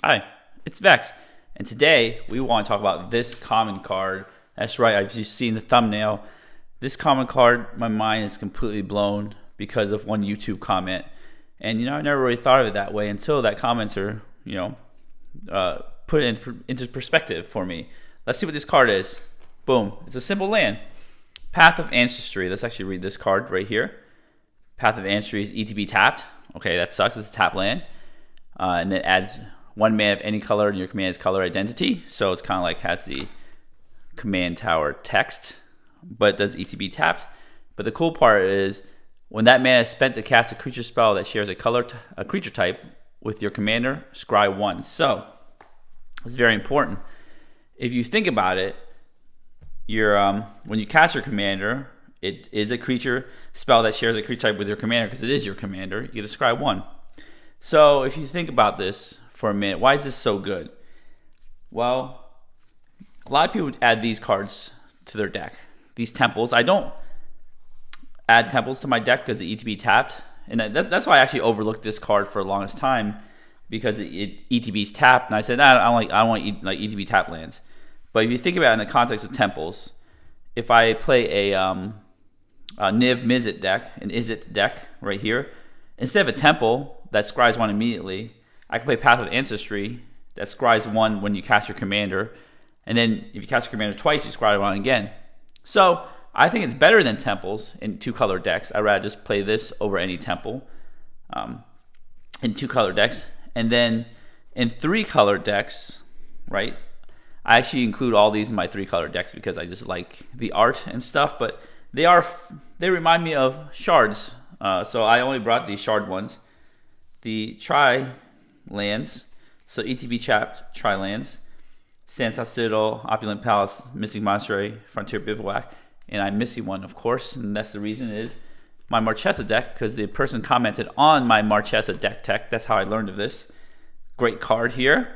Hi, it's Vex, and today we want to talk about this common card. That's right, I've just seen the thumbnail. This common card, my mind is completely blown because of one YouTube comment. And I never really thought of it that way until that commenter, put it into perspective for me. Let's see what this card is. Boom, it's a simple land. Path of Ancestry. Let's actually read this card right here. Path of Ancestry is ETB tapped. Okay, that sucks, it's a tap land. And then adds one mana of any color in your command's color identity. So it's kind of like has the command tower text, but it does ETB tapped. But the cool part is when that mana is spent to cast a creature spell that shares a creature type with your commander, scry 1. So it's very important. If you think about it, when you cast your commander, it is a creature spell that shares a creature type with your commander because it is your commander. You get to scry 1. So if you think about this for a minute, why is this so good? Well, a lot of people add these cards to their deck. These temples. I don't add temples to my deck because the ETB tapped, and that's why I actually overlooked this card for the longest time because ETB's tapped, and I said I don't want ETB tap lands. But if you think about it in the context of temples, if I play a Niv Mizzet deck, an Izzet deck right here, instead of a temple that scries 1 immediately, I can play Path of Ancestry that scries 1 when you cast your commander, and then if you cast your commander twice, you scry 1 again. So I think it's better than temples in 2-color decks. I'd rather just play this over any temple in 2-color decks. And then in 3-color decks, right, I actually include all these in my 3-color decks because I just like the art and stuff, but they remind me of shards. So I only brought these shard ones. The tri lands, so ETB chapped tri lands, Standstill Citadel, Opulent Palace, Mystic Monastery, Frontier Bivouac, and I'm missing one, of course, and that's the reason is my Marchesa deck, because the person commented on my Marchesa deck tech. That's how I learned of this. Great card here,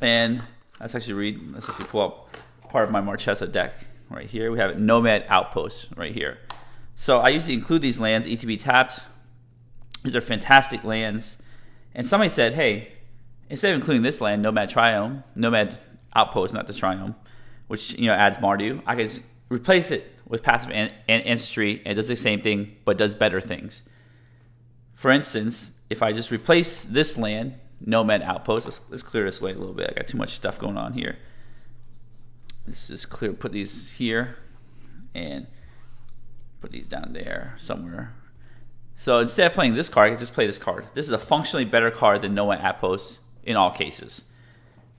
and let's actually pull up part of my Marchesa deck right here. We have Nomad Outpost right here. So I usually include these lands, ETB tapped. These are fantastic lands. And somebody said, hey, instead of including this land, Nomad Outpost, not the Triome, which adds Mardu, I could replace it with Passive Ancestry, and it does the same thing, but does better things. For instance, if I just replace this land, Nomad Outpost, let's clear this away a little bit. I got too much stuff going on here. Let's just put these here, and put these down there somewhere. So instead of playing this card, I can just play this card. This is a functionally better card than Nomad Outpost in all cases.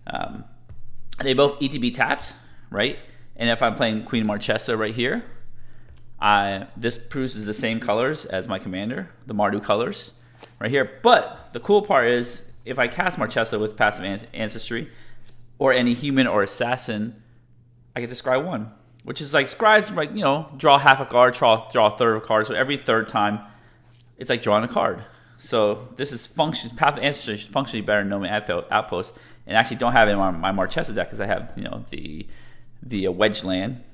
They both ETB tapped, right? And if I'm playing Queen Marchesa right here, this produces the same colors as my commander, the Mardu colors, right here. But the cool part is, if I cast Marchesa with Passive Ancestry, or any human or assassin, I get to scry 1, which is like scries, like draw half a card, draw a third of a card. So every third time, it's like drawing a card. So this is Path of Ancestry is functionally better than Nomad Outpost, and I actually don't have it in my Marchesa deck because I have the Wedge land,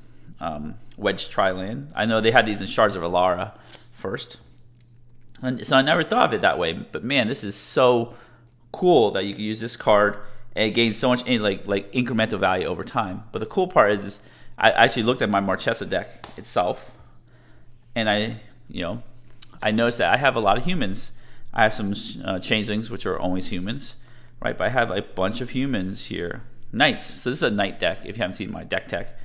Wedge Tri land. I know they had these in Shards of Alara first, and so I never thought of it that way. But man, this is so cool that you can use this card and it gains so much like incremental value over time. But the cool part is I actually looked at my Marchesa deck itself, and I noticed that I have a lot of humans. I have some changelings, which are always humans, right? But I have a bunch of humans here. Knights. So this is a knight deck, if you haven't seen my deck tech.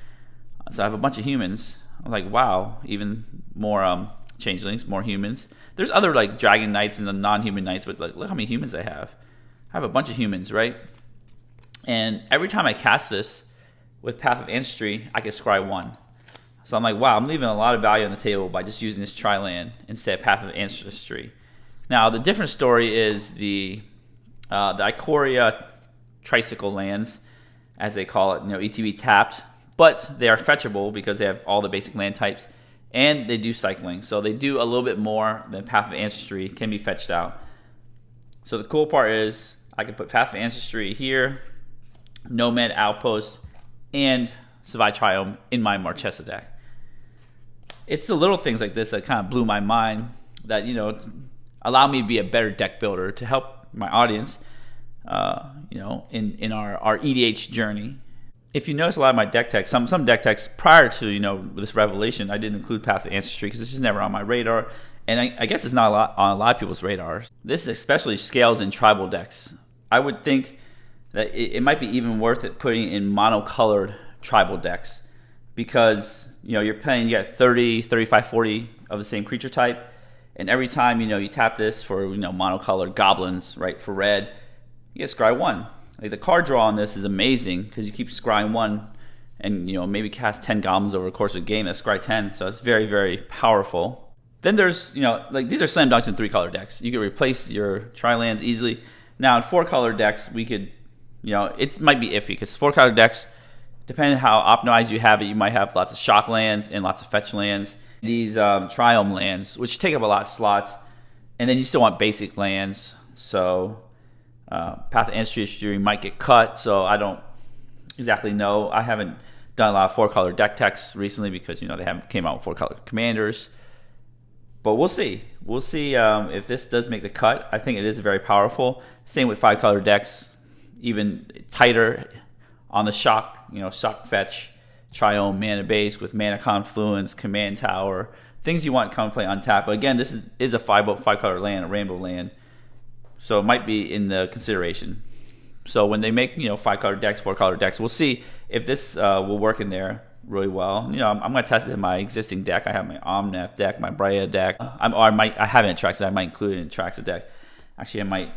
So I have a bunch of humans. I'm like, wow, even more changelings, more humans. There's other like dragon knights and the non-human knights, but look how many humans I have. I have a bunch of humans, right? And every time I cast this with Path of Ancestry, I can scry 1. So I'm like, wow, I'm leaving a lot of value on the table by just using this tri-land instead of Path of Ancestry. Now, the different story is the Ikoria Tricycle lands, as they call it, ETB tapped, but they are fetchable because they have all the basic land types, and they do cycling. So they do a little bit more than Path of Ancestry, can be fetched out. So the cool part is I can put Path of Ancestry here, Nomad Outpost, and Savai Triome in my Marchesa deck. It's the little things like this that kind of blew my mind that, allow me to be a better deck builder to help my audience in our EDH journey. If you notice a lot of my deck techs, some deck techs prior to this revelation, I didn't include Path of Ancestry because this is never on my radar, and I guess it's not on a lot of people's radars. This especially scales in tribal decks. I would think that it might be even worth it putting in monocolored tribal decks, because you're playing, you got 30, 35, 40 of the same creature type, and every time you tap this for monocolored goblins, right, for red, you get scry 1. Like, the card draw on this is amazing because you keep scrying 1 and maybe cast 10 goblins over the course of the game. That's scry 10, so it's very, very powerful. Then there's like, these are slam dunks in 3-color decks. You can replace your tri-lands easily. Now in 4-color decks, we could it might be iffy because 4-color decks, depending on how optimized you have it, you might have lots of shock lands and lots of fetch lands. These triome lands, which take up a lot of slots, and then you still want basic lands. So Path of Ancestry might get cut, so I don't exactly know. I haven't done a lot of 4-color deck techs recently because they haven't came out with 4-color commanders. But we'll see. We'll see if this does make the cut. I think it is very powerful. Same with 5-color decks, even tighter on the shock. Shock fetch, triome, mana base with mana confluence, command tower, things you want to come and play untap. But again, this is a 5-color land, a rainbow land. So it might be in the consideration. So when they make 5-color decks, 4-color decks, we'll see if this will work in there really well. I'm going to test it in my existing deck. I have my Omnath deck, my Brea deck. I haven't Atraxa. I might include it in Atraxa deck. Actually, I might.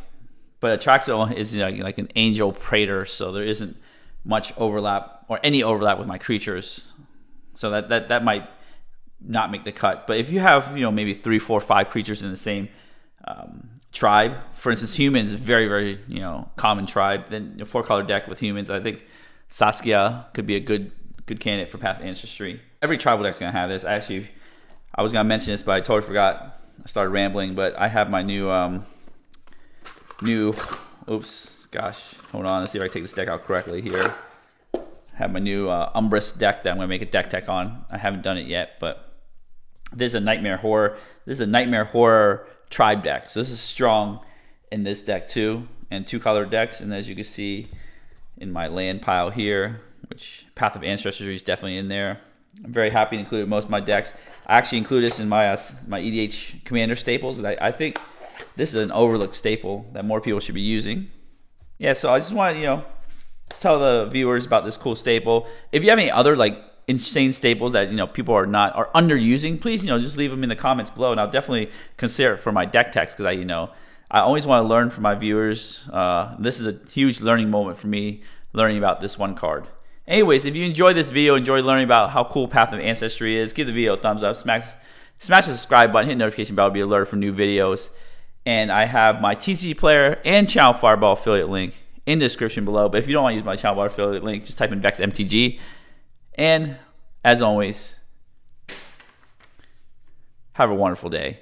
But Atraxa is like an Angel Praetor, so there isn't much overlap or any overlap with my creatures. So that might not make the cut. But if you have maybe 3, 4, 5 creatures in the same tribe, for instance, humans is very, very common tribe, then a 4-color deck with humans, I think Saskia could be a good candidate for Path of Ancestry. Every tribal deck's gonna have this. I was gonna mention this, but I totally forgot. I started rambling, but I have my new oops, gosh, hold on, let's see if I can take this deck out correctly here. I have my new Umbris deck that I'm gonna make a deck tech on. I haven't done it yet, but this is a Nightmare Horror. This is a Nightmare Horror tribe deck, so this is strong in this deck too, and 2-color decks. And as you can see in my land pile here, which Path of Ancestry is definitely in there. I'm very happy to include most of my decks. I actually include this in my EDH commander staples. I think this is an overlooked staple that more people should be using. Yeah, so I just want to tell the viewers about this cool staple. If you have any other like insane staples that people are underusing, please just leave them in the comments below, and I'll definitely consider it for my deck techs, because I always want to learn from my viewers. This is a huge learning moment for me, learning about this one card. Anyways, if you enjoyed this video, enjoy learning about how cool Path of Ancestry is, give the video a thumbs up, smash the subscribe button, hit the notification bell to be alerted for new videos. And I have my TCG Player and Channel Fireball affiliate link in the description below. But if you don't want to use my Channel Fireball affiliate link, just type in VexMTG. And as always, have a wonderful day.